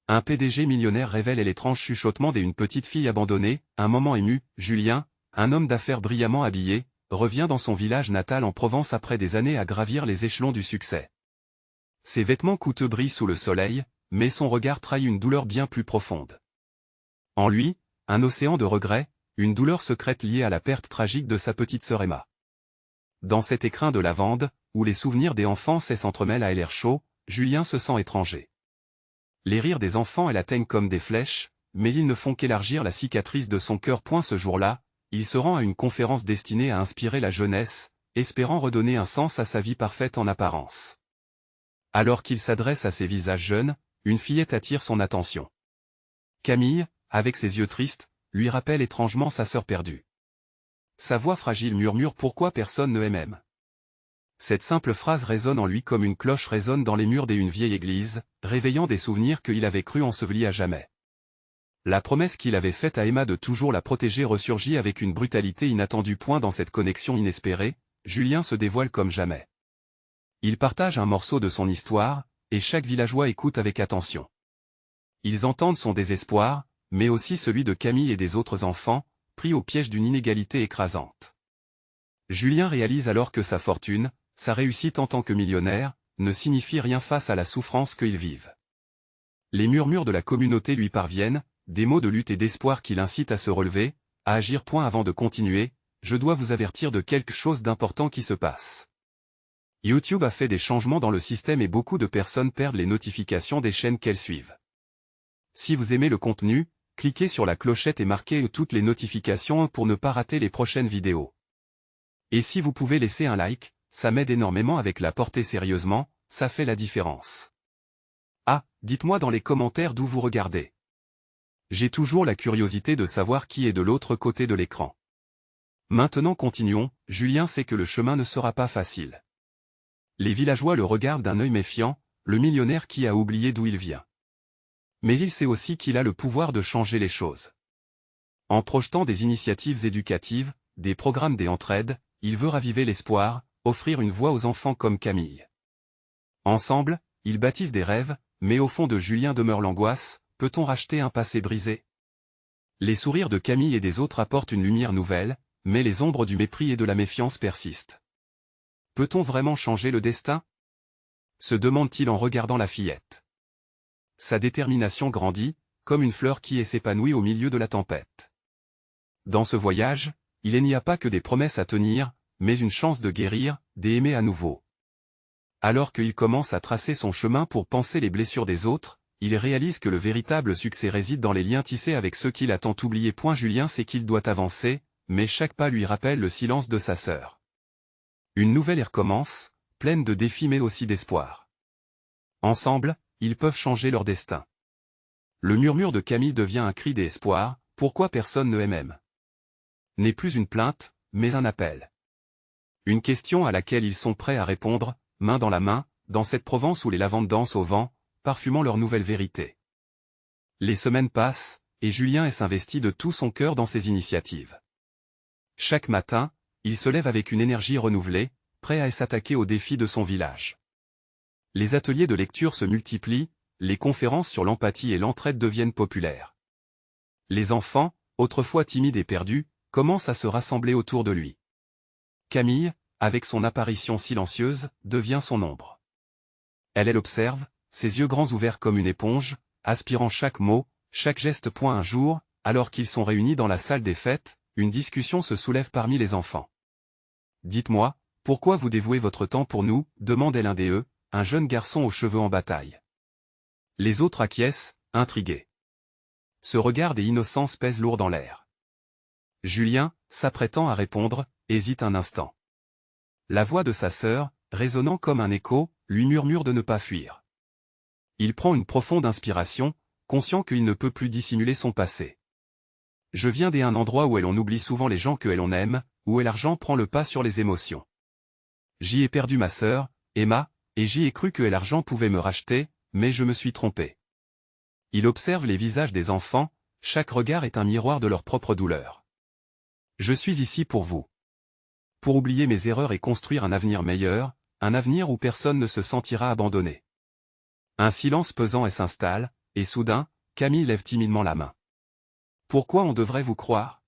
Un PDG millionnaire révèle l'étrange chuchotement d'une petite fille abandonnée. Un moment ému, Julien, un homme d'affaires brillamment habillé, revient dans son village natal en Provence après des années à gravir les échelons du succès. Ses vêtements coûteux brillent sous le soleil, mais son regard trahit une douleur bien plus profonde. En lui, un océan de regrets, une douleur secrète liée à la perte tragique de sa petite sœur Emma. Dans cet écrin de lavande, où les souvenirs des enfants s'entremêlent à l'air chaud, Julien se sent étranger. Les rires des enfants l'atteignent comme des flèches, mais ils ne font qu'élargir la cicatrice de son cœur. Ce jour-là, il se rend à une conférence destinée à inspirer la jeunesse, espérant redonner un sens à sa vie parfaite en apparence. Alors qu'il s'adresse à ces visages jeunes, une fillette attire son attention. Camille, avec ses yeux tristes, lui rappelle étrangement sa sœur perdue. Sa voix fragile murmure « Pourquoi personne ne m'aime ?» Cette simple phrase résonne en lui comme une cloche résonne dans les murs d'une vieille église, réveillant des souvenirs qu'il avait cru ensevelis à jamais. La promesse qu'il avait faite à Emma de toujours la protéger ressurgit avec une brutalité inattendue. Dans cette connexion inespérée, Julien se dévoile comme jamais. Il partage un morceau de son histoire, et chaque villageois écoute avec attention. Ils entendent son désespoir, mais aussi celui de Camille et des autres enfants, pris au piège d'une inégalité écrasante. Julien réalise alors que sa fortune, sa réussite en tant que millionnaire, ne signifie rien face à la souffrance qu'ils vivent. Les murmures de la communauté lui parviennent, des mots de lutte et d'espoir qui l'incitent à se relever, à agir. Avant de continuer, je dois vous avertir de quelque chose d'important qui se passe. YouTube a fait des changements dans le système et beaucoup de personnes perdent les notifications des chaînes qu'elles suivent. Si vous aimez le contenu, cliquez sur la clochette et marquez toutes les notifications pour ne pas rater les prochaines vidéos. Et si vous pouvez laisser un like, ça m'aide énormément avec la portée. Sérieusement, ça fait la différence. Ah, dites-moi dans les commentaires d'où vous regardez. J'ai toujours la curiosité de savoir qui est de l'autre côté de l'écran. Maintenant continuons, Julien sait que le chemin ne sera pas facile. Les villageois le regardent d'un œil méfiant, le millionnaire qui a oublié d'où il vient. Mais il sait aussi qu'il a le pouvoir de changer les choses. En projetant des initiatives éducatives, des programmes d'entraide, il veut raviver l'espoir, offrir une voix aux enfants comme Camille. Ensemble, ils bâtissent des rêves, mais au fond de Julien demeure l'angoisse. Peut-on racheter un passé brisé? Les sourires de Camille et des autres apportent une lumière nouvelle, mais les ombres du mépris et de la méfiance persistent. Peut-on vraiment changer le destin? Se demande-t-il en regardant la fillette. Sa détermination grandit, comme une fleur qui s'épanouit au milieu de la tempête. Dans ce voyage, il n'y a pas que des promesses à tenir, mais une chance de guérir, d'aimer à nouveau. Alors qu'il commence à tracer son chemin pour panser les blessures des autres, il réalise que le véritable succès réside dans les liens tissés avec ceux qu'il a tant oubliés. Julien sait qu'il doit avancer, mais chaque pas lui rappelle le silence de sa sœur. Une nouvelle ère commence, pleine de défis mais aussi d'espoir. Ensemble, ils peuvent changer leur destin. Le murmure de Camille devient un cri d'espoir. Pourquoi personne ne m'aime? N'est plus une plainte, mais un appel. Une question à laquelle ils sont prêts à répondre, main dans la main, dans cette Provence où les lavandes dansent au vent, parfumant leur nouvelle vérité. Les semaines passent, et Julien s'investit de tout son cœur dans ses initiatives. Chaque matin, il se lève avec une énergie renouvelée, prêt à s'attaquer aux défis de son village. Les ateliers de lecture se multiplient, les conférences sur l'empathie et l'entraide deviennent populaires. Les enfants, autrefois timides et perdus, commencent à se rassembler autour de lui. Camille, avec son apparition silencieuse, devient son ombre. Elle l'observe, ses yeux grands ouverts comme une éponge, aspirant chaque mot, chaque geste. Un jour, alors qu'ils sont réunis dans la salle des fêtes, une discussion se soulève parmi les enfants. « Dites-moi, pourquoi vous dévouez votre temps pour nous ?» demande l'un d'eux, un jeune garçon aux cheveux en bataille. Les autres acquiescent, intrigués. Ce regard des innocences pèse lourd dans l'air. Julien, s'apprêtant à répondre, hésite un instant. La voix de sa sœur, résonnant comme un écho, lui murmure de ne pas fuir. Il prend une profonde inspiration, conscient qu'il ne peut plus dissimuler son passé. Je viens d'un endroit où l'on oublie souvent les gens que l'on aime, où l'argent prend le pas sur les émotions. J'y ai perdu ma sœur, Emma, et j'y ai cru que l'argent pouvait me racheter, mais je me suis trompé. Il observe les visages des enfants, chaque regard est un miroir de leur propre douleur. Je suis ici pour vous. Pour oublier mes erreurs et construire un avenir meilleur, un avenir où personne ne se sentira abandonné. Un silence pesant s'installe, et soudain, Camille lève timidement la main. Pourquoi on devrait vous croire?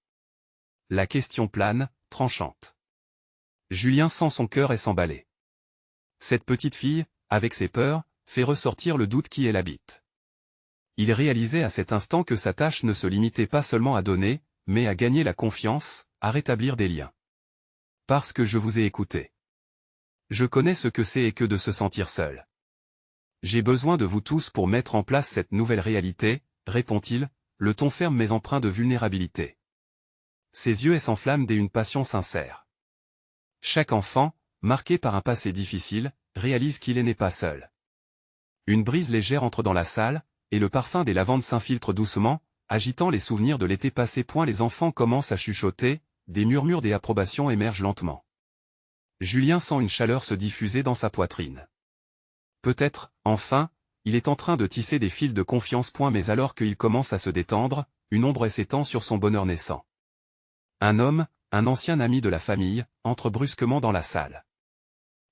La question plane, tranchante. Julien sent son cœur et s'emballer. Cette petite fille, avec ses peurs, fait ressortir le doute qui l'habite. Il réalisait à cet instant que sa tâche ne se limitait pas seulement à donner, mais à gagner la confiance, à rétablir des liens. Parce que je vous ai écouté. Je connais ce que c'est et que de se sentir seul. J'ai besoin de vous tous pour mettre en place cette nouvelle réalité, répond-il, le ton ferme mais empreint de vulnérabilité. Ses yeux s'enflamment d'une passion sincère. Chaque enfant, marqué par un passé difficile, réalise qu'il n'est pas seul. Une brise légère entre dans la salle, et le parfum des lavandes s'infiltre doucement, agitant les souvenirs de l'été passé. Les enfants commencent à chuchoter, des murmures d'approbation émergent lentement. Julien sent une chaleur se diffuser dans sa poitrine. Peut-être, enfin, il est en train de tisser des fils de confiance. Mais alors qu'il commence à se détendre, une ombre s'étend sur son bonheur naissant. Un homme, un ancien ami de la famille, entre brusquement dans la salle.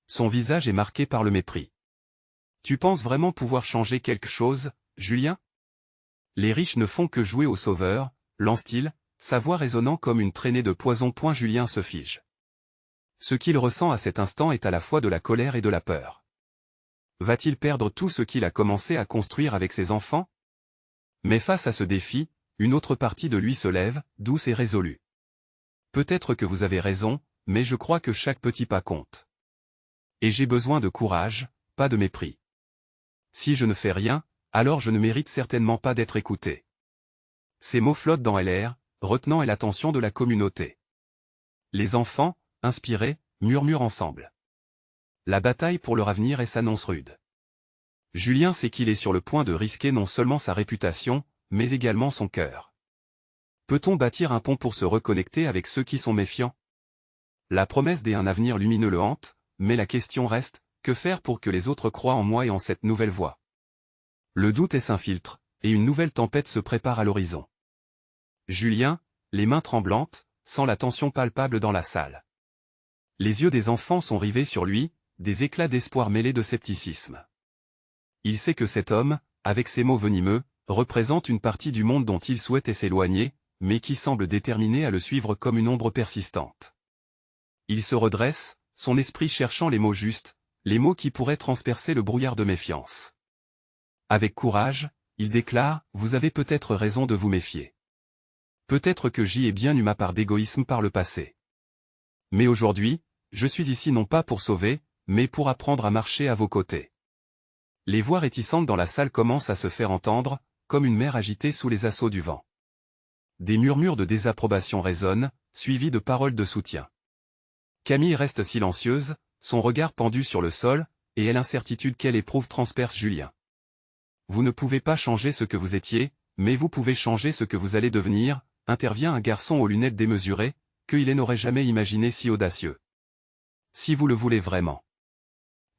Son visage est marqué par le mépris. Tu penses vraiment pouvoir changer quelque chose, Julien? Les riches ne font que jouer au sauveur, lance-t-il, sa voix résonnant comme une traînée de poison. Julien se fige. Ce qu'il ressent à cet instant est à la fois de la colère et de la peur. Va-t-il perdre tout ce qu'il a commencé à construire avec ses enfants? Mais face à ce défi, une autre partie de lui se lève, douce et résolue. Peut-être que vous avez raison, mais je crois que chaque petit pas compte. Et j'ai besoin de courage, pas de mépris. Si je ne fais rien, alors je ne mérite certainement pas d'être écouté. Ces mots flottent dans l'air, retenant l'attention de la communauté. Les enfants, inspirés, murmurent ensemble. La bataille pour leur avenir s'annonce rude. Julien sait qu'il est sur le point de risquer non seulement sa réputation, mais également son cœur. Peut-on bâtir un pont pour se reconnecter avec ceux qui sont méfiants? La promesse d'un avenir lumineux le hante, mais la question reste, que faire pour que les autres croient en moi et en cette nouvelle voie? Le doute s'infiltre, et une nouvelle tempête se prépare à l'horizon. Julien, les mains tremblantes, sent la tension palpable dans la salle. Les yeux des enfants sont rivés sur lui, des éclats d'espoir mêlés de scepticisme. Il sait que cet homme, avec ses mots venimeux, représente une partie du monde dont il souhaitait s'éloigner, mais qui semble déterminé à le suivre comme une ombre persistante. Il se redresse, son esprit cherchant les mots justes, les mots qui pourraient transpercer le brouillard de méfiance. Avec courage, il déclare, « Vous avez peut-être raison de vous méfier. Peut-être que j'y ai bien eu ma part d'égoïsme par le passé. Mais aujourd'hui, je suis ici non pas pour sauver, mais pour apprendre à marcher à vos côtés. » Les voix réticentes dans la salle commencent à se faire entendre, comme une mer agitée sous les assauts du vent. Des murmures de désapprobation résonnent, suivis de paroles de soutien. Camille reste silencieuse, son regard pendu sur le sol, et l'incertitude qu'elle éprouve transperce Julien. Vous ne pouvez pas changer ce que vous étiez, mais vous pouvez changer ce que vous allez devenir, intervient un garçon aux lunettes démesurées, qu'il n'aurait jamais imaginé si audacieux. Si vous le voulez vraiment.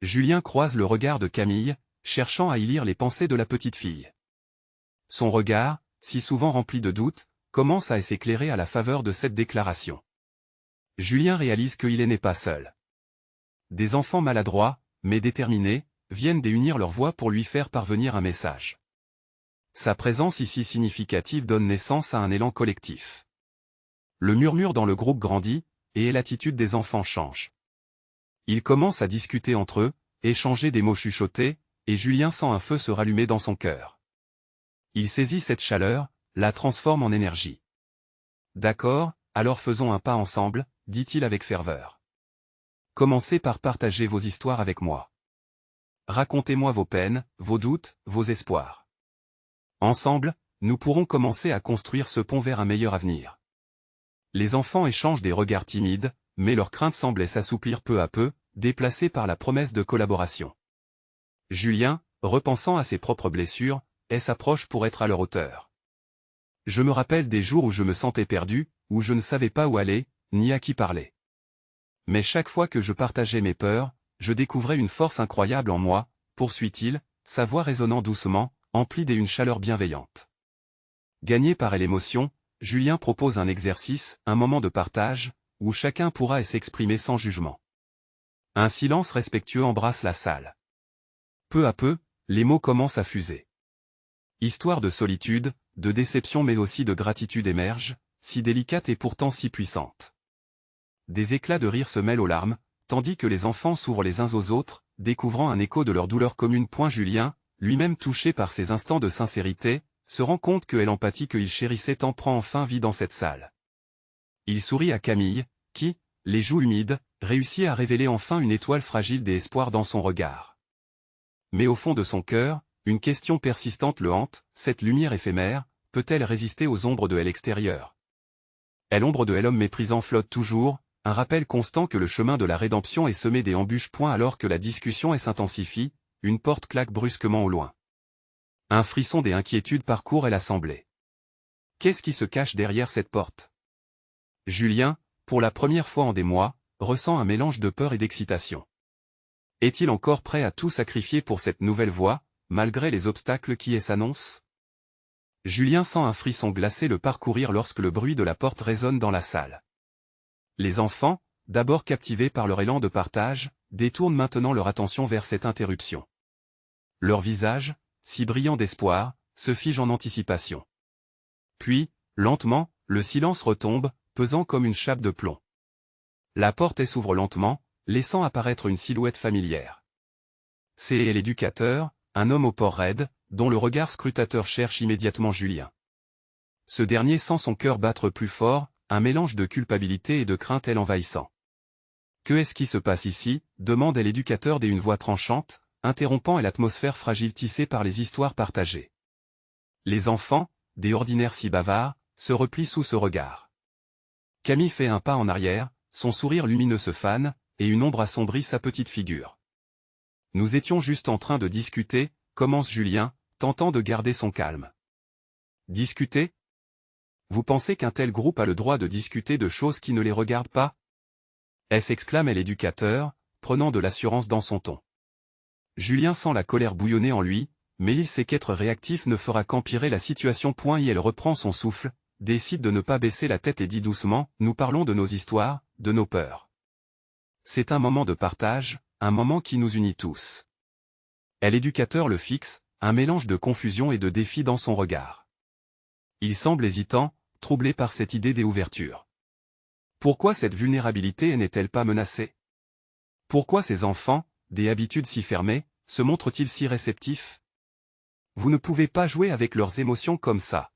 Julien croise le regard de Camille, cherchant à y lire les pensées de la petite fille. Son regard, si souvent rempli de doutes, commence à s'éclairer à la faveur de cette déclaration. Julien réalise qu'il n'est pas seul. Des enfants maladroits, mais déterminés, viennent d'unir leurs voix pour lui faire parvenir un message. Sa présence ici significative donne naissance à un élan collectif. Le murmure dans le groupe grandit, et l'attitude des enfants change. Ils commencent à discuter entre eux, échanger des mots chuchotés, et Julien sent un feu se rallumer dans son cœur. Il saisit cette chaleur, la transforme en énergie. D'accord, alors faisons un pas ensemble, dit-il avec ferveur. Commencez par partager vos histoires avec moi. Racontez-moi vos peines, vos doutes, vos espoirs. Ensemble, nous pourrons commencer à construire ce pont vers un meilleur avenir. Les enfants échangent des regards timides, mais leurs craintes semblaient s'assouplir peu à peu, déplacées par la promesse de collaboration. Julien, repensant à ses propres blessures, s'approche pour être à leur hauteur. Je me rappelle des jours où je me sentais perdu, où je ne savais pas où aller, ni à qui parler. Mais chaque fois que je partageais mes peurs, je découvrais une force incroyable en moi, poursuit-il, sa voix résonnant doucement, emplie d'une chaleur bienveillante. Gagné par l'émotion, Julien propose un exercice, un moment de partage, où chacun pourra s'exprimer sans jugement. Un silence respectueux embrasse la salle. Peu à peu, les mots commencent à fuser. Histoire de solitude, de déception mais aussi de gratitude émerge, si délicate et pourtant si puissante. Des éclats de rire se mêlent aux larmes, tandis que les enfants s'ouvrent les uns aux autres, découvrant un écho de leur douleur commune. Julien, lui-même touché par ces instants de sincérité, se rend compte que l'empathie qu'il chérissait tant prend enfin vie dans cette salle. Il sourit à Camille, qui, les joues humides, réussit à révéler enfin une étoile fragile d'espoir dans son regard. Mais au fond de son cœur, une question persistante le hante, cette lumière éphémère, peut-elle résister aux ombres de l'extérieur? L'ombre de l'homme méprisant flotte toujours, un rappel constant que le chemin de la rédemption est semé des embûches. Alors que la discussion s'intensifie, une porte claque brusquement au loin. Un frisson des inquiétudes parcourt l'assemblée. Qu'est-ce qui se cache derrière cette porte? Julien, pour la première fois en des mois, ressent un mélange de peur et d'excitation. Est-il encore prêt à tout sacrifier pour cette nouvelle voie, malgré les obstacles qui s'annoncent? Julien sent un frisson glacé le parcourir lorsque le bruit de la porte résonne dans la salle. Les enfants, d'abord captivés par leur élan de partage, détournent maintenant leur attention vers cette interruption. Leurs visages, si brillants d'espoir, se figent en anticipation. Puis, lentement, le silence retombe, pesant comme une chape de plomb. La porte s'ouvre lentement, laissant apparaître une silhouette familière. C'est l'éducateur, un homme au port raide, dont le regard scrutateur cherche immédiatement Julien. Ce dernier sent son cœur battre plus fort, un mélange de culpabilité et de crainte l'envahissant. « Qu'est-ce qui se passe ici ?» demande l'éducateur d'une voix tranchante, interrompant l'atmosphère fragile tissée par les histoires partagées. Les enfants, des ordinaires si bavards, se replient sous ce regard. Camille fait un pas en arrière, son sourire lumineux se fane, et une ombre assombrit sa petite figure. « Nous étions juste en train de discuter », commence Julien, tentant de garder son calme. « Discuter ? Vous pensez qu'un tel groupe a le droit de discuter de choses qui ne les regardent pas ?» s'exclame l'éducateur, prenant de l'assurance dans son ton. Julien sent la colère bouillonner en lui, mais il sait qu'être réactif ne fera qu'empirer la situation. Il reprend son souffle, décide de ne pas baisser la tête et dit doucement « Nous parlons de nos histoires, de nos peurs. C'est un moment de partage, un moment qui nous unit tous. » L'éducateur le fixe, un mélange de confusion et de défi dans son regard. Il semble hésitant, troublé par cette idée d'ouverture. Pourquoi cette vulnérabilité n'est-elle pas menacée? Pourquoi ces enfants, des habitudes si fermées, se montrent-ils si réceptifs? Vous ne pouvez pas jouer avec leurs émotions comme ça.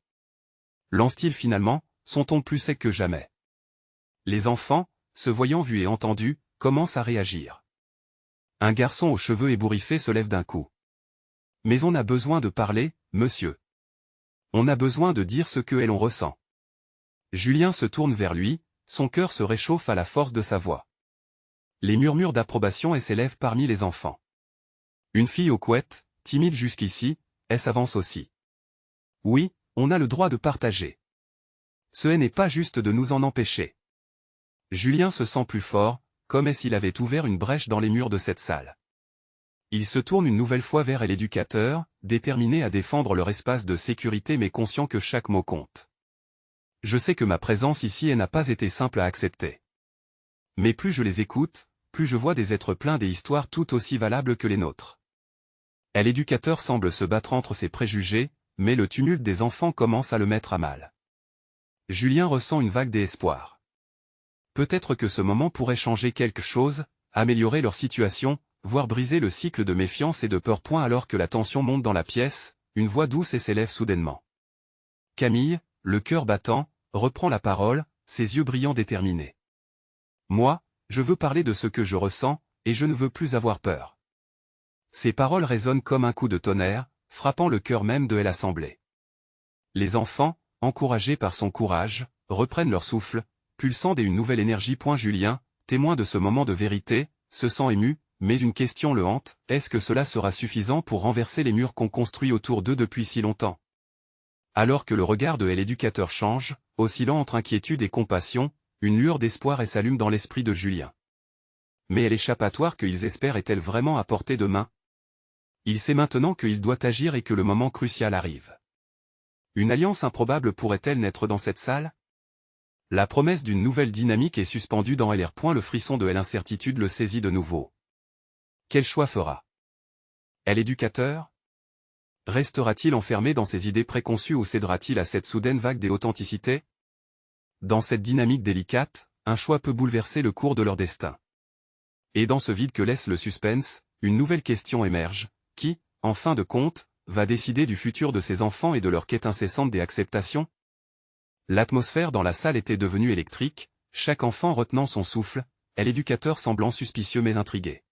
Lance-t-il finalement, son ton plus sec que jamais. Les enfants, se voyant vus et entendus, commencent à réagir. Un garçon aux cheveux ébouriffés se lève d'un coup. « Mais on a besoin de parler, monsieur. On a besoin de dire ce que l'on ressent. » Julien se tourne vers lui, son cœur se réchauffe à la force de sa voix. Les murmures d'approbation s'élèvent parmi les enfants. Une fille aux couettes, timide jusqu'ici, s'avance aussi. « Oui, on a le droit de partager. Ce n'est pas juste de nous en empêcher. » Julien se sent plus fort, comme s'il avait ouvert une brèche dans les murs de cette salle. Il se tourne une nouvelle fois vers l'éducateur, déterminé à défendre leur espace de sécurité mais conscient que chaque mot compte. « Je sais que ma présence ici n'a pas été simple à accepter. Mais plus je les écoute, plus je vois des êtres pleins des histoires tout aussi valables que les nôtres. » L'éducateur semble se battre entre ses préjugés, mais le tumulte des enfants commence à le mettre à mal. Julien ressent une vague d'espoir. Peut-être que ce moment pourrait changer quelque chose, améliorer leur situation, voire briser le cycle de méfiance et de peur. Alors que la tension monte dans la pièce, une voix douce s'élève soudainement. Camille, le cœur battant, reprend la parole, ses yeux brillants déterminés. « Moi, je veux parler de ce que je ressens, et je ne veux plus avoir peur. » Ces paroles résonnent comme un coup de tonnerre, frappant le cœur même de l'assemblée. Les enfants, encouragés par son courage, reprennent leur souffle, pulsant une nouvelle énergie. Julien, témoin de ce moment de vérité, se sent ému, mais une question le hante, est-ce que cela sera suffisant pour renverser les murs qu'on construit autour d'eux depuis si longtemps? Alors que le regard de l'éducateur change, oscillant entre inquiétude et compassion, une lueur d'espoir s'allume dans l'esprit de Julien. Mais l'échappatoire qu'ils espèrent est-elle vraiment à portée de main? Il sait maintenant qu'il doit agir et que le moment crucial arrive. Une alliance improbable pourrait-elle naître dans cette salle? La promesse d'une nouvelle dynamique est suspendue dans l'air. Le frisson de l'incertitude le saisit de nouveau. Quel choix fera l'éducateur? Restera-t-il enfermé dans ses idées préconçues ou cédera-t-il à cette soudaine vague d'authenticité? Dans cette dynamique délicate, un choix peut bouleverser le cours de leur destin. Et dans ce vide que laisse le suspense, une nouvelle question émerge, qui, en fin de compte, va décider du futur de ces enfants et de leur quête incessante des acceptations? L'atmosphère dans la salle était devenue électrique, chaque enfant retenant son souffle, et l'éducateur semblant suspicieux mais intrigué.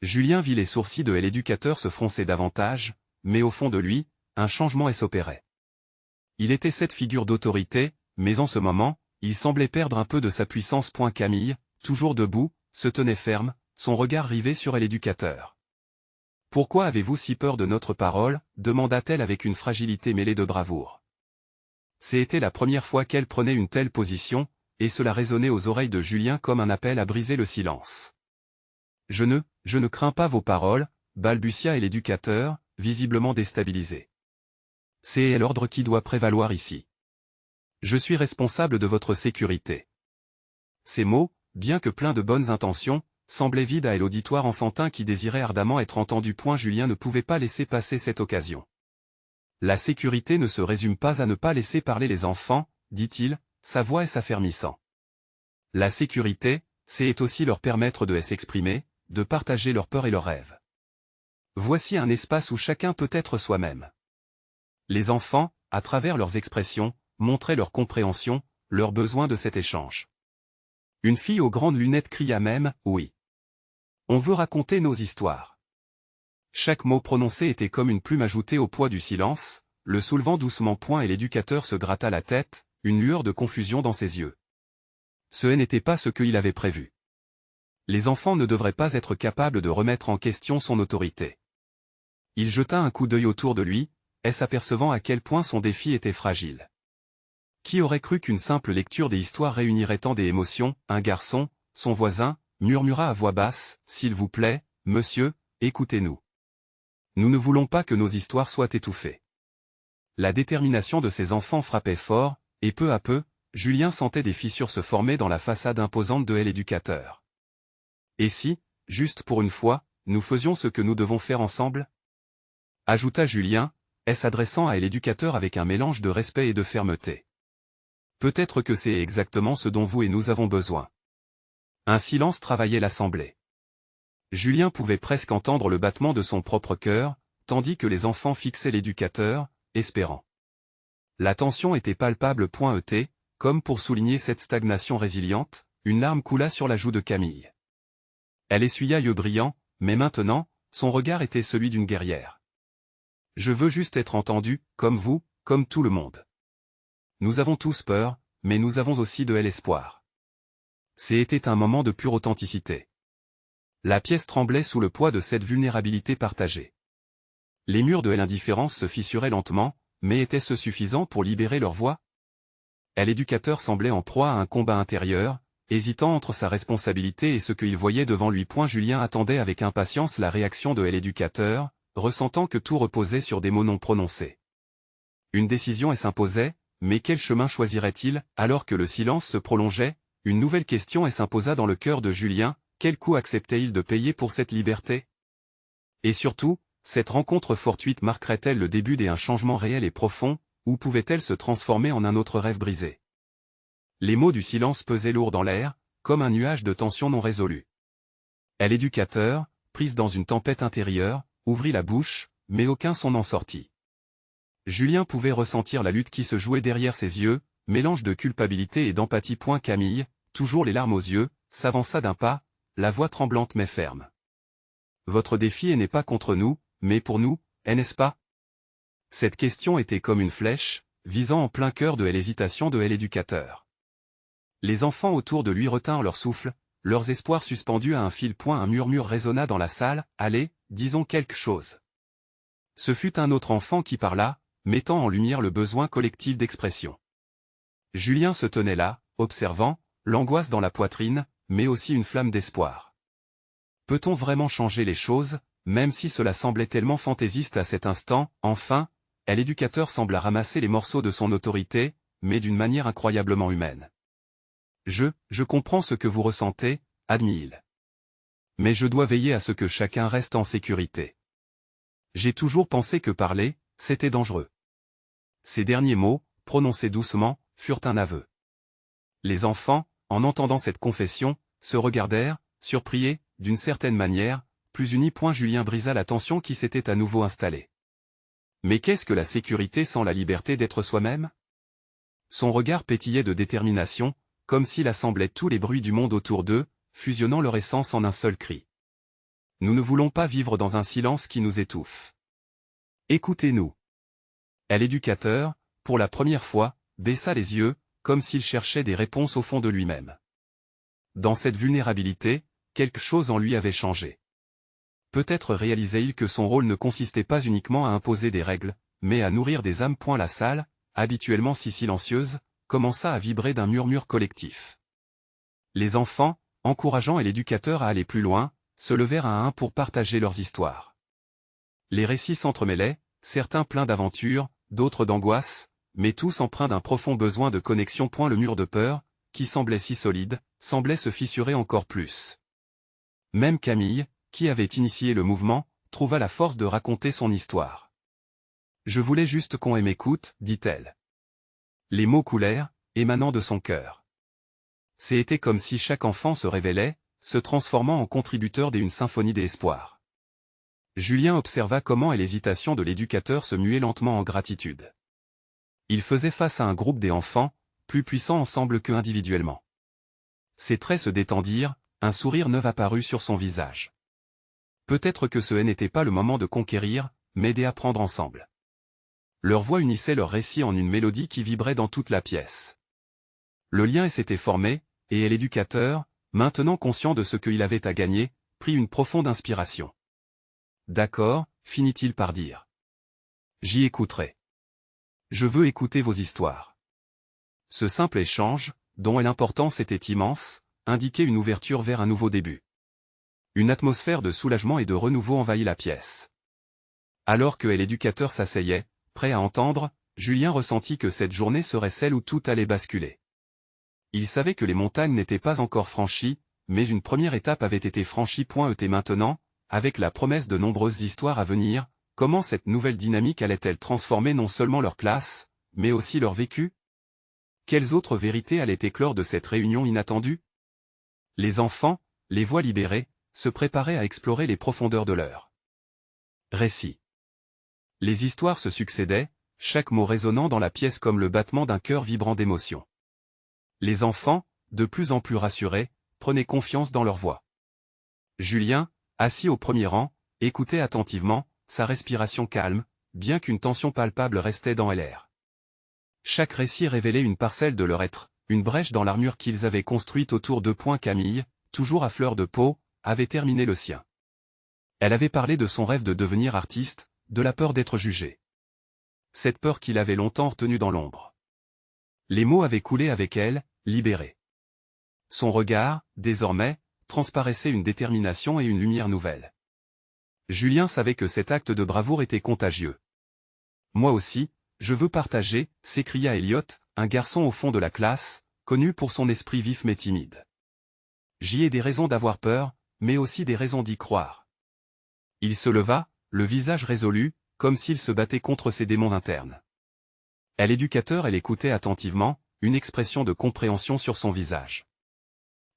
Julien vit les sourcils de l'éducateur se froncer davantage, mais au fond de lui, un changement s'opérait. Il était cette figure d'autorité, mais en ce moment, il semblait perdre un peu de sa puissance. Camille, toujours debout, se tenait ferme, son regard rivé sur l'éducateur. « Pourquoi avez-vous si peur de notre parole » demanda-t-elle avec une fragilité mêlée de bravoure. C'était la première fois qu'elle prenait une telle position, et cela résonnait aux oreilles de Julien comme un appel à briser le silence. « Je ne crains pas vos paroles » balbutia l'éducateur, visiblement déstabilisé. « C'est l'ordre qui doit prévaloir ici. Je suis responsable de votre sécurité. » Ces mots, bien que pleins de bonnes intentions, semblaient vides à l'auditoire enfantin qui désirait ardemment être entendu. Julien ne pouvait pas laisser passer cette occasion. La sécurité ne se résume pas à ne pas laisser parler les enfants, dit-il, sa voix s'affermissant. La sécurité, c'est aussi leur permettre de s'exprimer, de partager leurs peurs et leurs rêves. Voici un espace où chacun peut être soi-même. Les enfants, à travers leurs expressions, montraient leur compréhension, leur besoin de cet échange. Une fille aux grandes lunettes cria même « Oui. On veut raconter nos histoires. » Chaque mot prononcé était comme une plume ajoutée au poids du silence, le soulevant doucement. Et l'éducateur se gratta la tête, une lueur de confusion dans ses yeux. Ce n'était pas ce qu'il avait prévu. Les enfants ne devraient pas être capables de remettre en question son autorité. Il jeta un coup d'œil autour de lui, s'apercevant à quel point son défi était fragile. Qui aurait cru qu'une simple lecture des histoires réunirait tant d'émotions? Un garçon, son voisin, murmura à voix basse, « S'il vous plaît, monsieur, écoutez-nous. Nous ne voulons pas que nos histoires soient étouffées. » La détermination de ces enfants frappait fort, et peu à peu, Julien sentait des fissures se former dans la façade imposante de l'éducateur. « Et si, juste pour une fois, nous faisions ce que nous devons faire ensemble ?» ajouta Julien, s'adressant à l'éducateur avec un mélange de respect et de fermeté. « Peut-être que c'est exactement ce dont vous et nous avons besoin. » Un silence travaillait l'assemblée. Julien pouvait presque entendre le battement de son propre cœur, tandis que les enfants fixaient l'éducateur, espérant. La tension était palpable. Comme pour souligner cette stagnation résiliente, une larme coula sur la joue de Camille. Elle essuya yeux brillants, mais maintenant, son regard était celui d'une guerrière. « Je veux juste être entendue, comme vous, comme tout le monde. Nous avons tous peur, mais nous avons aussi de l'espoir. » C'était un moment de pure authenticité. La pièce tremblait sous le poids de cette vulnérabilité partagée. Les murs de l'indifférence se fissuraient lentement, mais était-ce suffisant pour libérer leur voix? L'éducateur semblait en proie à un combat intérieur, hésitant entre sa responsabilité et ce qu'il voyait devant lui. Julien attendait avec impatience la réaction de l'éducateur, ressentant que tout reposait sur des mots non prononcés. Une décision s'imposait, mais quel chemin choisirait-il? Alors que le silence se prolongeait, une nouvelle question s'imposa dans le cœur de Julien, quel coût acceptait-il de payer pour cette liberté? Et surtout, cette rencontre fortuite marquerait-elle le début d'un changement réel et profond, ou pouvait-elle se transformer en un autre rêve brisé? Les mots du silence pesaient lourd dans l'air, comme un nuage de tension non résolue. L'éducateur, prise dans une tempête intérieure, ouvrit la bouche, mais aucun son n'en sortit. Julien pouvait ressentir la lutte qui se jouait derrière ses yeux, mélange de culpabilité et d'empathie. Camille, toujours les larmes aux yeux, s'avança d'un pas, la voix tremblante mais ferme. « Votre défi n'est pas contre nous, mais pour nous, n'est-ce pas ?» Cette question était comme une flèche, visant en plein cœur de l'hésitation de l'éducateur. Les enfants autour de lui retinrent leur souffle, leurs espoirs suspendus à un fil. Un murmure résonna dans la salle, « Allez, disons quelque chose. » Ce fut un autre enfant qui parla, mettant en lumière le besoin collectif d'expression. Julien se tenait là, observant, l'angoisse dans la poitrine, mais aussi une flamme d'espoir. Peut-on vraiment changer les choses, même si cela semblait tellement fantaisiste à cet instant? Enfin, l'éducateur sembla ramasser les morceaux de son autorité, mais d'une manière incroyablement humaine. « Je comprends ce que vous ressentez, » admit-il. « Mais je dois veiller à ce que chacun reste en sécurité. J'ai toujours pensé que parler, c'était dangereux. Ces derniers mots, prononcés doucement, furent un aveu. Les enfants, en entendant cette confession, se regardèrent, surpris et, d'une certaine manière, plus unis. Julien brisa la tension qui s'était à nouveau installée. Mais qu'est-ce que la sécurité sans la liberté d'être soi-même? Son regard pétillait de détermination, comme s'il assemblait tous les bruits du monde autour d'eux, fusionnant leur essence en un seul cri. Nous ne voulons pas vivre dans un silence qui nous étouffe. Écoutez-nous. Et l'éducateur, pour la première fois, baissa les yeux, comme s'il cherchait des réponses au fond de lui-même. Dans cette vulnérabilité, quelque chose en lui avait changé. Peut-être réalisait-il que son rôle ne consistait pas uniquement à imposer des règles, mais à nourrir des âmes. La salle, habituellement si silencieuse, commença à vibrer d'un murmure collectif. Les enfants, encourageant et l'éducateur à aller plus loin, se levèrent un à un pour partager leurs histoires. Les récits s'entremêlaient, certains pleins d'aventure, d'autres d'angoisse, mais tous empreints d'un profond besoin de connexion. Le mur de peur, qui semblait si solide, semblait se fissurer encore plus. Même Camille, qui avait initié le mouvement, trouva la force de raconter son histoire. « Je voulais juste qu'on m'écoute, dit-elle. » Les mots coulèrent, émanant de son cœur. C'était comme si chaque enfant se révélait, se transformant en contributeur d'une symphonie d'espoir. Julien observa comment l'hésitation de l'éducateur se muait lentement en gratitude. Il faisait face à un groupe des enfants, plus puissants ensemble que individuellement. Ses traits se détendirent, un sourire neuf apparut sur son visage. Peut-être que ce n'était pas le moment de conquérir, mais d'apprendre ensemble. Leur voix unissait leur récit en une mélodie qui vibrait dans toute la pièce. Le lien s'était formé, et l'éducateur, maintenant conscient de ce qu'il avait à gagner, prit une profonde inspiration. « D'accord, finit-il par dire. J'y écouterai. Je veux écouter vos histoires. » Ce simple échange, dont l'importance était immense, indiquait une ouverture vers un nouveau début. Une atmosphère de soulagement et de renouveau envahit la pièce. Alors que l'éducateur s'asseyait, prêt à entendre, Julien ressentit que cette journée serait celle où tout allait basculer. Il savait que les montagnes n'étaient pas encore franchies, mais une première étape avait été franchie. Et maintenant, avec la promesse de nombreuses histoires à venir, comment cette nouvelle dynamique allait-elle transformer non seulement leur classe, mais aussi leur vécu? Quelles autres vérités allaient éclore de cette réunion inattendue? Les enfants, les voix libérées, se préparaient à explorer les profondeurs de leur récit. Les histoires se succédaient, chaque mot résonnant dans la pièce comme le battement d'un cœur vibrant d'émotion. Les enfants, de plus en plus rassurés, prenaient confiance dans leur voix. Julien, assis au premier rang, écoutait attentivement, sa respiration calme, bien qu'une tension palpable restait dans l'air. Chaque récit révélait une parcelle de leur être, une brèche dans l'armure qu'ils avaient construite autour d'eux. Camille, toujours à fleur de peau, avait terminé le sien. Elle avait parlé de son rêve de devenir artiste, de la peur d'être jugée. Cette peur qu'il avait longtemps retenue dans l'ombre. Les mots avaient coulé avec elle, libérés. Son regard, désormais, transparaissait une détermination et une lumière nouvelle. Julien savait que cet acte de bravoure était contagieux. « Moi aussi, je veux partager », s'écria Elliot, un garçon au fond de la classe, connu pour son esprit vif mais timide. « J'y ai des raisons d'avoir peur, mais aussi des raisons d'y croire. » Il se leva, le visage résolu, comme s'il se battait contre ses démons internes. L'éducateur l'écoutait attentivement, une expression de compréhension sur son visage.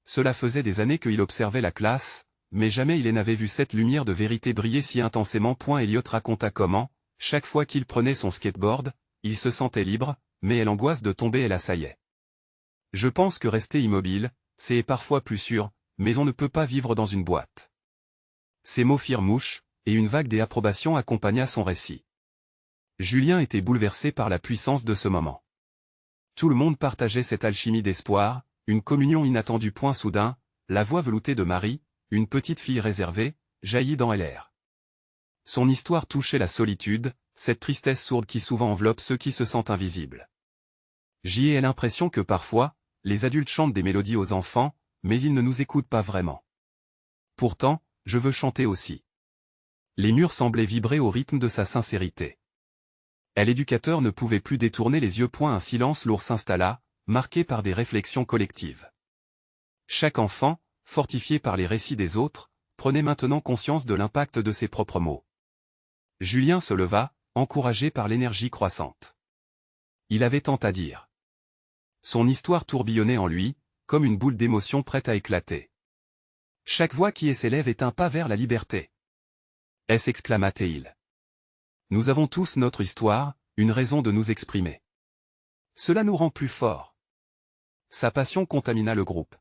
Cela faisait des années qu'il observait la classe, mais jamais il n'avait vu cette lumière de vérité briller si intensément. Elliot raconta comment, chaque fois qu'il prenait son skateboard, il se sentait libre, mais l'angoisse de tomber l'assaillait. « Je pense que rester immobile, c'est parfois plus sûr, mais on ne peut pas vivre dans une boîte. » Ces mots firent mouche, et une vague d'approbation accompagna son récit. Julien était bouleversé par la puissance de ce moment. Tout le monde partageait cette alchimie d'espoir, une communion inattendue. Soudain, la voix veloutée de Marie, une petite fille réservée, jaillit dans l'air. Son histoire touchait la solitude, cette tristesse sourde qui souvent enveloppe ceux qui se sentent invisibles. J'y ai l'impression que parfois, les adultes chantent des mélodies aux enfants, mais ils ne nous écoutent pas vraiment. Pourtant, je veux chanter aussi. Les murs semblaient vibrer au rythme de sa sincérité. L'éducateur ne pouvait plus détourner les yeux. Un silence lourd s'installa, marqué par des réflexions collectives. Chaque enfant, fortifié par les récits des autres, prenait maintenant conscience de l'impact de ses propres mots. Julien se leva, encouragé par l'énergie croissante. Il avait tant à dire. Son histoire tourbillonnait en lui, comme une boule d'émotion prête à éclater. Chaque voix qui s'élève est un pas vers la liberté. S'exclama-t-il. Nous avons tous notre histoire, une raison de nous exprimer. Cela nous rend plus forts. Sa passion contamina le groupe.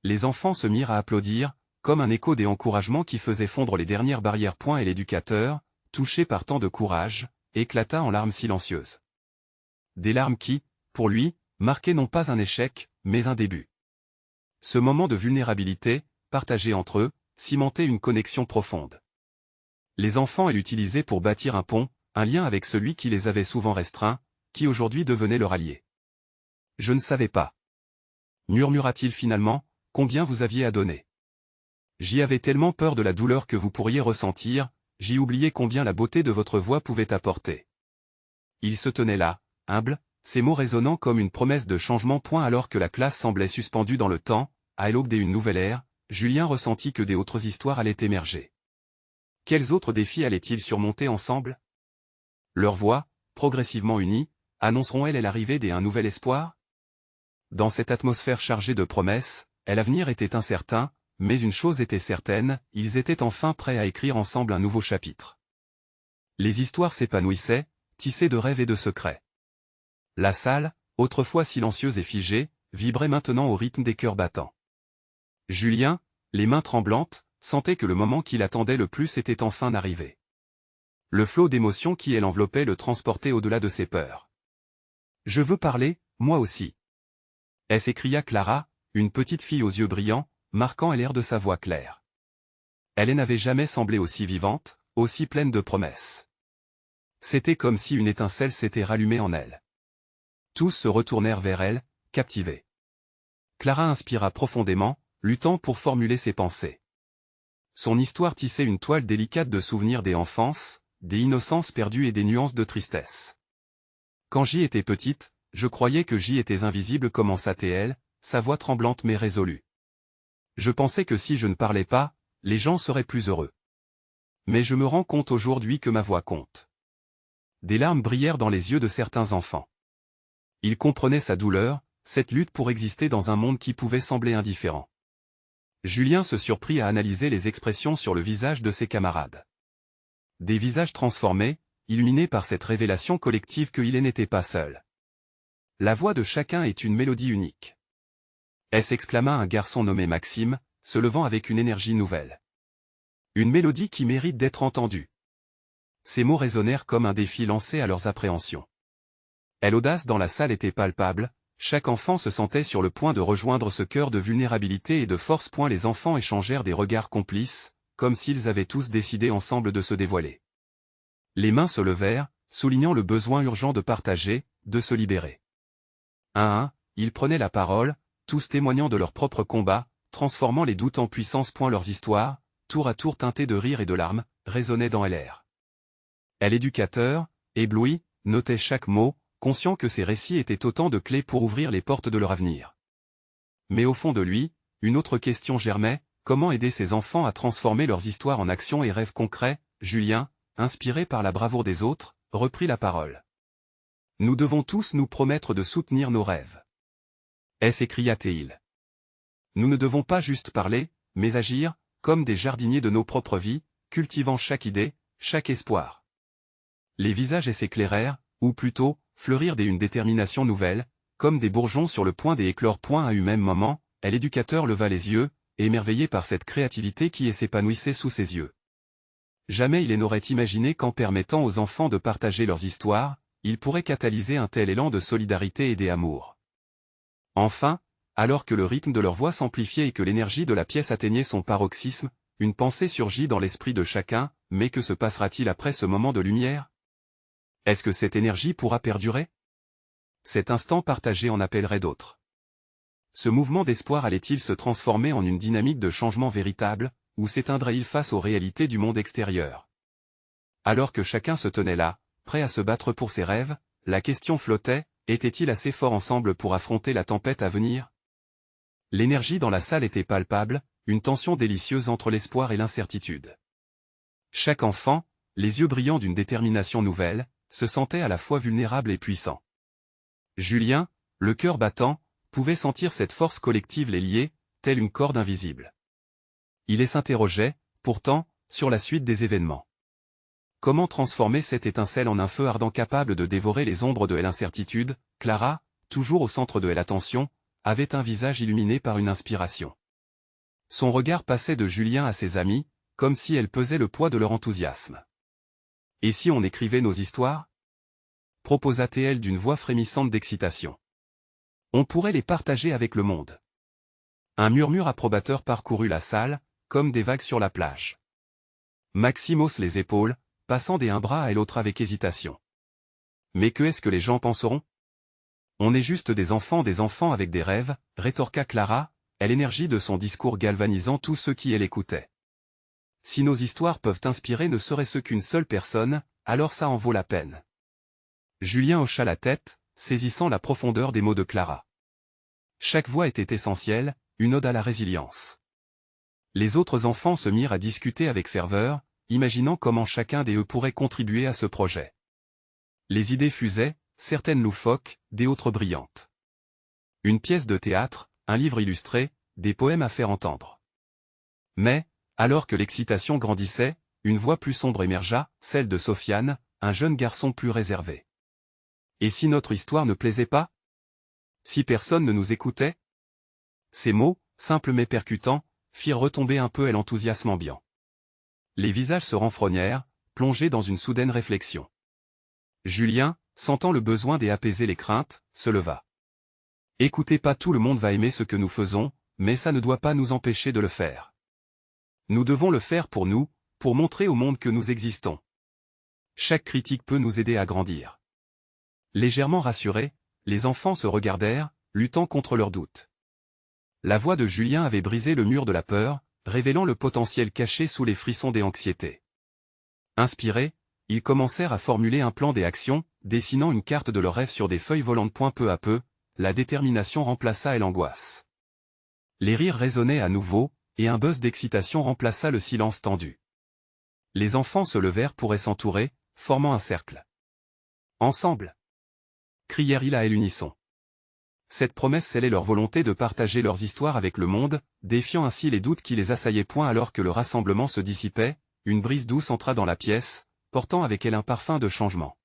Les enfants se mirent à applaudir, comme un écho des encouragements qui faisaient fondre les dernières barrières. Et l'éducateur, touché par tant de courage, éclata en larmes silencieuses. Des larmes qui, pour lui, marquaient non pas un échec, mais un début. Ce moment de vulnérabilité, partagé entre eux, cimentait une connexion profonde. Les enfants l'utilisaient pour bâtir un pont, un lien avec celui qui les avait souvent restreints, qui aujourd'hui devenait leur allié. « Je ne savais pas. » murmura-t-il finalement, « combien vous aviez à donner. J'y avais tellement peur de la douleur que vous pourriez ressentir, j'y oubliais combien la beauté de votre voix pouvait apporter. » Il se tenait là, humble, ses mots résonnant comme une promesse de changement. Alors que la classe semblait suspendue dans le temps, à l'aube d'une nouvelle ère, Julien ressentit que d'autres histoires allaient émerger. Quels autres défis allaient-ils surmonter ensemble? Leurs voix, progressivement unies, annonceront-elles l'arrivée d'un nouvel espoir? Dans cette atmosphère chargée de promesses, l'avenir était incertain, mais une chose était certaine, ils étaient enfin prêts à écrire ensemble un nouveau chapitre. Les histoires s'épanouissaient, tissées de rêves et de secrets. La salle, autrefois silencieuse et figée, vibrait maintenant au rythme des cœurs battants. Julien, les mains tremblantes, sentait que le moment qu'il attendait le plus était enfin arrivé. Le flot d'émotions qui l'enveloppait le transportait au-delà de ses peurs. « Je veux parler, moi aussi. » s'écria Clara, une petite fille aux yeux brillants, marquant l'air de sa voix claire. Elle n'avait jamais semblé aussi vivante, aussi pleine de promesses. C'était comme si une étincelle s'était rallumée en elle. Tous se retournèrent vers elle, captivés. Clara inspira profondément, luttant pour formuler ses pensées. Son histoire tissait une toile délicate de souvenirs des enfances, des innocences perdues et des nuances de tristesse. Quand j'y étais petite, je croyais que j'y étais invisible, commença-t-elle, sa voix tremblante mais résolue. Je pensais que si je ne parlais pas, les gens seraient plus heureux. Mais je me rends compte aujourd'hui que ma voix compte. Des larmes brillèrent dans les yeux de certains enfants. Ils comprenaient sa douleur, cette lutte pour exister dans un monde qui pouvait sembler indifférent. Julien se surprit à analyser les expressions sur le visage de ses camarades. Des visages transformés, illuminés par cette révélation collective qu'il n'était pas seul. La voix de chacun est une mélodie unique. S'exclama un garçon nommé Maxime, se levant avec une énergie nouvelle. Une mélodie qui mérite d'être entendue. Ces mots résonnèrent comme un défi lancé à leurs appréhensions. L'audace dans la salle était palpable, chaque enfant se sentait sur le point de rejoindre ce cœur de vulnérabilité et de force. Les enfants échangèrent des regards complices, comme s'ils avaient tous décidé ensemble de se dévoiler. Les mains se levèrent, soulignant le besoin urgent de partager, de se libérer. Un à un, ils prenaient la parole, tous témoignant de leur propre combat, transformant les doutes en puissance. Leurs histoires, tour à tour teintées de rire et de larmes, résonnaient dans l'air. L'éducateur, ébloui, notait chaque mot, conscient que ces récits étaient autant de clés pour ouvrir les portes de leur avenir. Mais au fond de lui, une autre question germait, comment aider ces enfants à transformer leurs histoires en actions et rêves concrets? Julien, inspiré par la bravoure des autres, reprit la parole. Nous devons tous nous promettre de soutenir nos rêves. S'écria-t-il. Nous ne devons pas juste parler, mais agir, comme des jardiniers de nos propres vies, cultivant chaque idée, chaque espoir. Les visages s'éclairèrent, ou plutôt, fleurirent d'une détermination nouvelle, comme des bourgeons sur le point d'éclore. À un même moment, l'éducateur leva les yeux, émerveillé par cette créativité qui s'épanouissait sous ses yeux. Jamais il n'aurait imaginé qu'en permettant aux enfants de partager leurs histoires, ils pourraient catalyser un tel élan de solidarité et d'amour. Enfin, alors que le rythme de leur voix s'amplifiait et que l'énergie de la pièce atteignait son paroxysme, une pensée surgit dans l'esprit de chacun, mais que se passera-t-il après ce moment de lumière? Est-ce que cette énergie pourra perdurer? Cet instant partagé en appellerait d'autres. Ce mouvement d'espoir allait-il se transformer en une dynamique de changement véritable, ou s'éteindrait-il face aux réalités du monde extérieur? Alors que chacun se tenait là, prêt à se battre pour ses rêves, la question flottait, était-il assez fort ensemble pour affronter la tempête à venir? L'énergie dans la salle était palpable, une tension délicieuse entre l'espoir et l'incertitude. Chaque enfant, les yeux brillants d'une détermination nouvelle, se sentait à la fois vulnérable et puissant. Julien, le cœur battant, pouvait sentir cette force collective les lier, telle une corde invisible. Il s'interrogeait, pourtant, sur la suite des événements. Comment transformer cette étincelle en un feu ardent capable de dévorer les ombres de l'incertitude? Clara, toujours au centre de l'attention, avait un visage illuminé par une inspiration. Son regard passait de Julien à ses amis, comme si elle pesait le poids de leur enthousiasme. « Et si on écrivait nos histoires ?» proposa-t-elle d'une voix frémissante d'excitation. « On pourrait les partager avec le monde. » Un murmure approbateur parcourut la salle, comme des vagues sur la plage. Maxime hausse les épaules, passant d'un bras à l'autre avec hésitation. « Mais que est-ce que les gens penseront ? On est juste des enfants avec des rêves, rétorqua Clara, l'énergie de son discours galvanisant tous ceux qui l'écoutaient. Si nos histoires peuvent inspirer ne serait-ce qu'une seule personne, alors ça en vaut la peine. Julien hocha la tête, saisissant la profondeur des mots de Clara. Chaque voix était essentielle, une ode à la résilience. Les autres enfants se mirent à discuter avec ferveur, imaginant comment chacun d'eux pourrait contribuer à ce projet. Les idées fusaient, certaines loufoques, d'autres brillantes. Une pièce de théâtre, un livre illustré, des poèmes à faire entendre. Mais, alors que l'excitation grandissait, une voix plus sombre émergea, celle de Sofiane, un jeune garçon plus réservé. Et si notre histoire ne plaisait pas? Si personne ne nous écoutait? Ces mots, simples mais percutants, firent retomber un peu l'enthousiasme ambiant. Les visages se renfrognèrent, plongés dans une soudaine réflexion. Julien, sentant le besoin d'apaiser les craintes, se leva. « Écoutez pas, tout le monde va aimer ce que nous faisons, mais ça ne doit pas nous empêcher de le faire. Nous devons le faire pour nous, pour montrer au monde que nous existons. Chaque critique peut nous aider à grandir. » Légèrement rassurés, les enfants se regardèrent, luttant contre leurs doutes. La voix de Julien avait brisé le mur de la peur, révélant le potentiel caché sous les frissons des anxiétés. Inspirés, ils commencèrent à formuler un plan d'action, dessinant une carte de leurs rêves sur des feuilles volantes. Peu à peu, la détermination remplaça l'angoisse. Les rires résonnaient à nouveau, et un buzz d'excitation remplaça le silence tendu. Les enfants se levèrent pour s'entourer, formant un cercle. « Ensemble !» crièrent-ils à l'unisson. Cette promesse scellait leur volonté de partager leurs histoires avec le monde, défiant ainsi les doutes qui les assaillaient. Alors que le rassemblement se dissipait, une brise douce entra dans la pièce, portant avec elle un parfum de changement.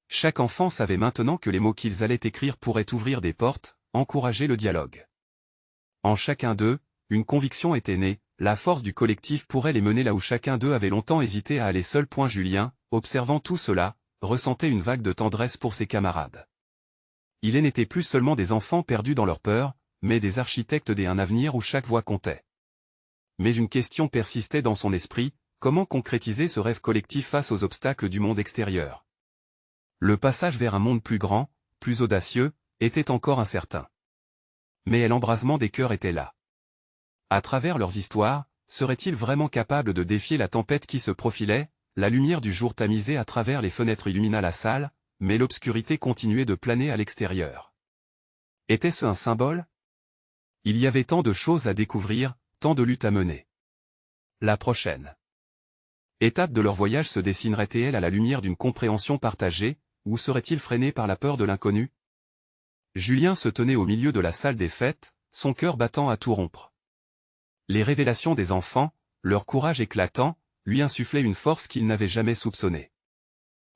Chaque enfant savait maintenant que les mots qu'ils allaient écrire pourraient ouvrir des portes, encourager le dialogue. En chacun d'eux, une conviction était née, la force du collectif pourrait les mener là où chacun d'eux avait longtemps hésité à aller seul. Julien, observant tout cela, ressentait une vague de tendresse pour ses camarades. Ils n'étaient plus seulement des enfants perdus dans leur peur, mais des architectes d'un avenir où chaque voix comptait. Mais une question persistait dans son esprit, comment concrétiser ce rêve collectif face aux obstacles du monde extérieur? Le passage vers un monde plus grand, plus audacieux, était encore incertain. Mais l'embrasement des cœurs était là. À travers leurs histoires, seraient-ils vraiment capables de défier la tempête qui se profilait? La lumière du jour tamisée à travers les fenêtres illumina la salle, mais l'obscurité continuait de planer à l'extérieur. Était-ce un symbole? Il y avait tant de choses à découvrir, tant de luttes à mener. La prochaine étape de leur voyage se dessinerait-elle à la lumière d'une compréhension partagée, ou serait-il freiné par la peur de l'inconnu? Julien se tenait au milieu de la salle des fêtes, son cœur battant à tout rompre. Les révélations des enfants, leur courage éclatant, lui insufflaient une force qu'il n'avait jamais soupçonnée.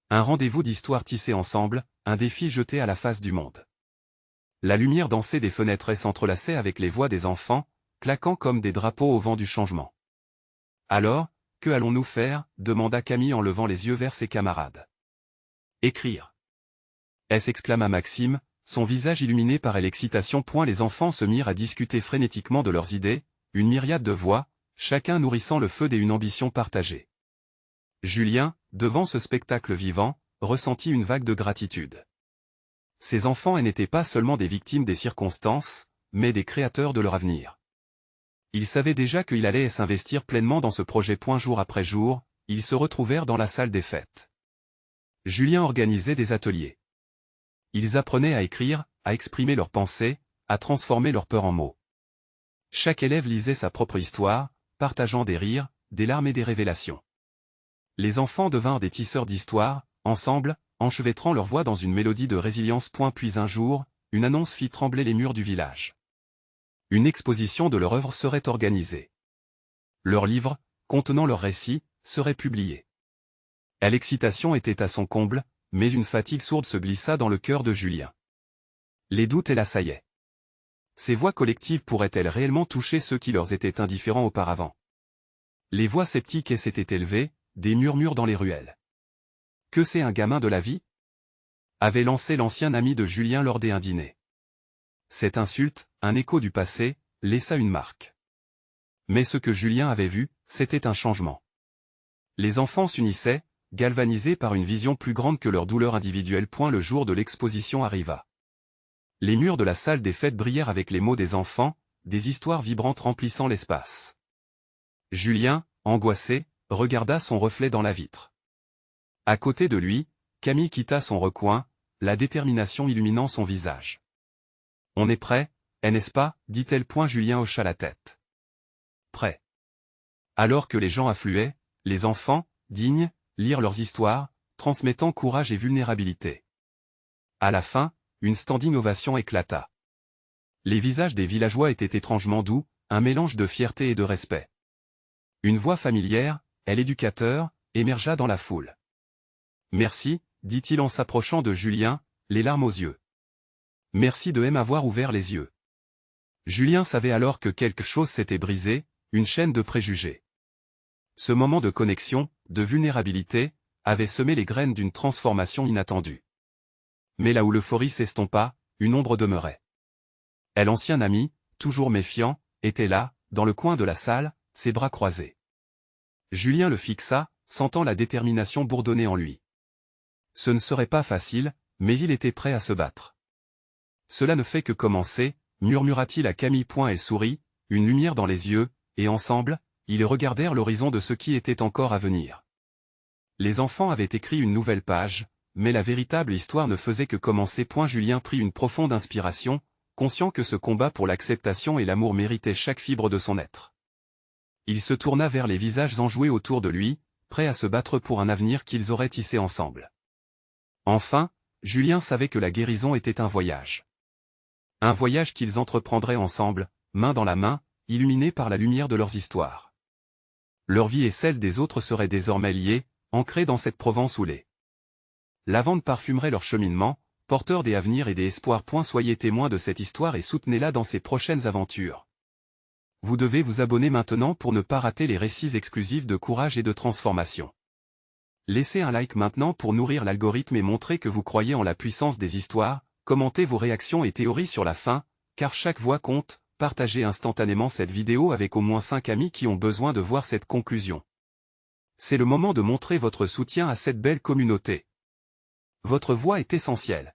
Un rendez-vous d'histoires tissées ensemble, un défi jeté à la face du monde. La lumière dansait des fenêtres et s'entrelaçait avec les voix des enfants, claquant comme des drapeaux au vent du changement. Alors, que allons-nous faire? Demanda Camille en levant les yeux vers ses camarades. Écrire. S'exclama Maxime, son visage illuminé par l'excitation. Les enfants se mirent à discuter frénétiquement de leurs idées, une myriade de voix, chacun nourrissant le feu d'une ambition partagée. Julien, devant ce spectacle vivant, ressentit une vague de gratitude. Ces enfants n'étaient pas seulement des victimes des circonstances, mais des créateurs de leur avenir. Ils savaient déjà qu'il allait s'investir pleinement dans ce projet. Jour après jour, ils se retrouvèrent dans la salle des fêtes. Julien organisait des ateliers. Ils apprenaient à écrire, à exprimer leurs pensées, à transformer leurs peurs en mots. Chaque élève lisait sa propre histoire, partageant des rires, des larmes et des révélations. Les enfants devinrent des tisseurs d'histoires, ensemble, enchevêtrant leur voix dans une mélodie de résilience. Puis un jour, une annonce fit trembler les murs du village. Une exposition de leur œuvre serait organisée. Leurs livres, contenant leurs récits, seraient publiés. L'excitation était à son comble, mais une fatigue sourde se glissa dans le cœur de Julien. Les doutes l'assaillaient. Ces voix collectives pourraient-elles réellement toucher ceux qui leur étaient indifférents auparavant? Les voix sceptiques s'étaient élevées, des murmures dans les ruelles. Que c'est un gamin de la vie? Avait lancé l'ancien ami de Julien lors d'un dîner. Cette insulte, un écho du passé, laissa une marque. Mais ce que Julien avait vu, c'était un changement. Les enfants s'unissaient, galvanisés par une vision plus grande que leur douleur individuelle. Le jour de l'exposition arriva. Les murs de la salle des fêtes brillèrent avec les mots des enfants, des histoires vibrantes remplissant l'espace. Julien, angoissé, regarda son reflet dans la vitre. À côté de lui, Camille quitta son recoin, la détermination illuminant son visage. « On est prêt, n'est-ce pas » dit-elle. Julien hocha la tête. Prêt. Alors que les gens affluaient, les enfants, dignes, lirent leurs histoires, transmettant courage et vulnérabilité. À la fin, une standing ovation éclata. Les visages des villageois étaient étrangement doux, un mélange de fierté et de respect. Une voix familière, l'éducateur, émergea dans la foule. « Merci » dit-il en s'approchant de Julien, les larmes aux yeux. « Merci de m'avoir ouvert les yeux. » Julien savait alors que quelque chose s'était brisé, une chaîne de préjugés. Ce moment de connexion, de vulnérabilité, avait semé les graines d'une transformation inattendue. Mais là où l'euphorie s'estompa, une ombre demeurait. L'ancien ami, toujours méfiant, était là, dans le coin de la salle, ses bras croisés. Julien le fixa, sentant la détermination bourdonner en lui. Ce ne serait pas facile, mais il était prêt à se battre. Cela ne fait que commencer, murmura-t-il à Camille. Elle sourit, une lumière dans les yeux, et ensemble, ils regardèrent l'horizon de ce qui était encore à venir. Les enfants avaient écrit une nouvelle page, mais la véritable histoire ne faisait que commencer. Julien prit une profonde inspiration, conscient que ce combat pour l'acceptation et l'amour méritait chaque fibre de son être. Il se tourna vers les visages enjoués autour de lui, prêts à se battre pour un avenir qu'ils auraient tissé ensemble. Enfin, Julien savait que la guérison était un voyage. Un voyage qu'ils entreprendraient ensemble, main dans la main, illuminés par la lumière de leurs histoires. Leur vie et celle des autres seraient désormais liées, ancrées dans cette Provence où les lavandes parfumeraient leur cheminement, porteurs des avenirs et des espoirs. Soyez témoins de cette histoire et soutenez-la dans ses prochaines aventures. Vous devez vous abonner maintenant pour ne pas rater les récits exclusifs de courage et de transformation. Laissez un like maintenant pour nourrir l'algorithme et montrer que vous croyez en la puissance des histoires, commentez vos réactions et théories sur la fin, car chaque voix compte, partagez instantanément cette vidéo avec au moins 5 amis qui ont besoin de voir cette conclusion. C'est le moment de montrer votre soutien à cette belle communauté. Votre voix est essentielle.